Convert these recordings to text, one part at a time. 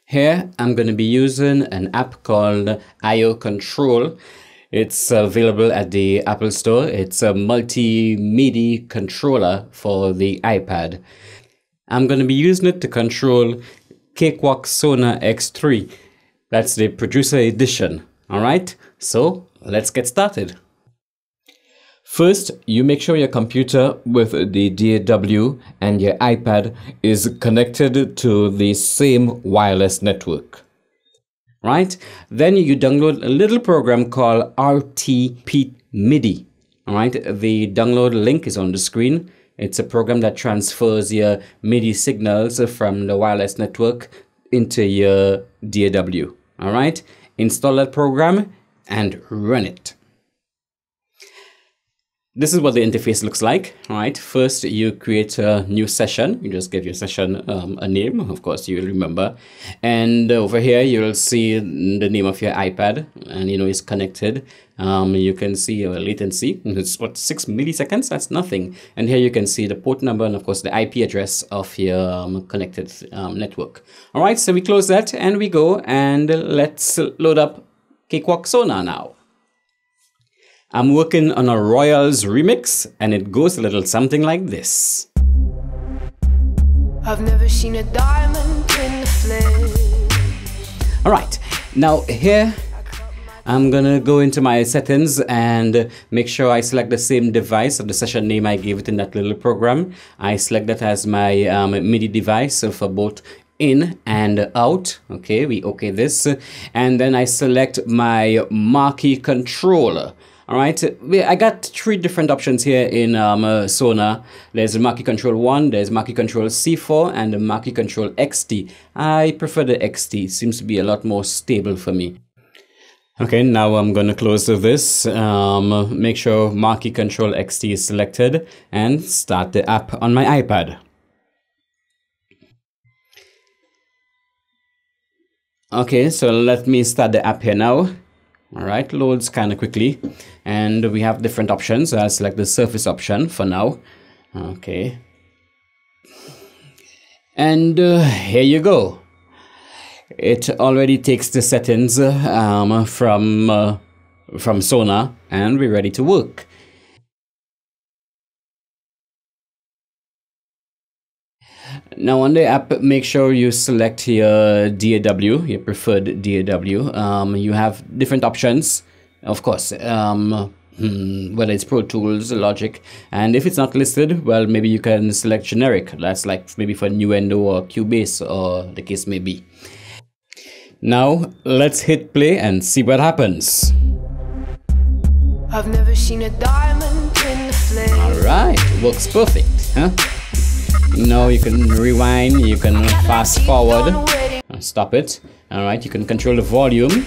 Here, I'm going to be using an app called eyoControl. It's available at the Apple Store. It's a multi-MIDI controller for the iPad. I'm going to be using it to control Cakewalk Sonar X3. That's the producer edition. All right, so let's get started. First, you make sure your computer with the DAW and your iPad is connected to the same wireless network. Right? Then you download a little program called RTP MIDI. All right? The download link is on the screen. It's a program that transfers your MIDI signals from the wireless network into your DAW. All right? Install that program and run it. This is what the interface looks like. All right. First, you create a new session. You just give your session a name. Of course, you will remember. And over here, you'll see the name of your iPad, and it's connected. You can see your latency. It's what, 6 milliseconds? That's nothing. And here you can see the port number and of course the IP address of your connected network. All right. So we close that and we go and let's load up Cakewalk Sonar now. I'm working on a Royals remix and it goes a little something like this. I've never seen a diamond in the flesh. All right, now here I'm gonna go into my settings and make sure I select the same device of the session name I gave it in that little program. I select that as my MIDI device for both in and out. Okay, we okay this, and then I select my marquee controller. All right, I got 3 different options here in Sonar. There's the Marquee Control 1, there's Marquee Control C4, and the Marquee Control XT. I prefer the XT, it seems to be a lot more stable for me. Okay, now I'm going to close this, make sure Marquee Control XT is selected, and start the app on my iPad. Okay, so let me start the app here now. All right, loads kind of quickly, and we have different options. I'll select the surface option for now. Okay, and here you go. It already takes the settings from Sonar, and we're ready to work. Now on the app, make sure you select your DAW, your preferred DAW. You have different options, of course, whether it's Pro Tools, Logic, and if it's not listed, well, maybe you can select generic. That's like maybe for Nuendo or Cubase or the case may be. Now let's hit play and see what happens. I've never seen a diamond in the flesh. All right, works perfect, huh? Now you can rewind, you can fast forward, stop it. All right, you can control the volume,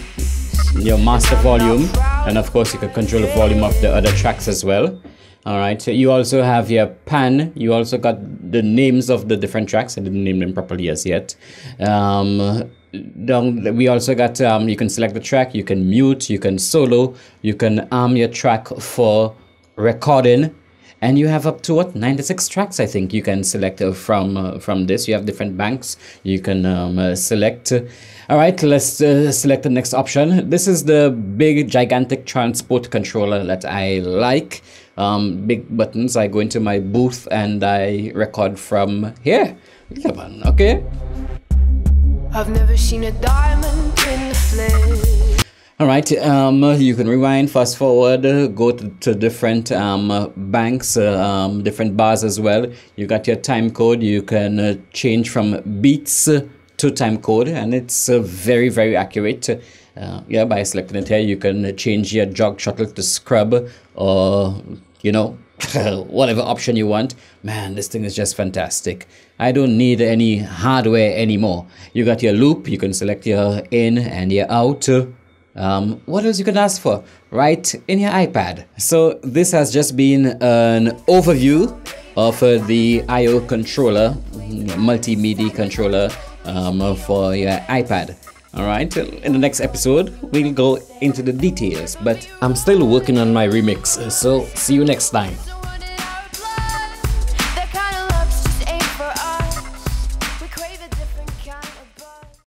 your master volume, and of course you can control the volume of the other tracks as well. All right, so you also have your pan. You also got the names of the different tracks. I didn't name them properly as yet. We also got, you can select the track, you can mute, you can solo, you can arm your track for recording. And you have up to what, 96 tracks, I think you can select from this. You have different banks you can select. All right, let's select the next option. This is the big gigantic transport controller that I like. Big buttons. I go into my booth and I record from here. Okay. I've never seen a diamond in the flesh. All right, you can rewind, fast forward, go to different banks, different bars as well. You got your time code. You can change from beats to time code, and it's very, very accurate. Yeah, by selecting it here, you can change your jog shuttle to scrub or, whatever option you want. Man, this thing is just fantastic. I don't need any hardware anymore. You got your loop. You can select your in and your out. What else you can ask for right in your iPad. So this has just been an overview of the eyoController, multi-MIDI controller for your iPad. All right, in the next episode we'll go into the details, but I'm still working on my remix, so see you next time.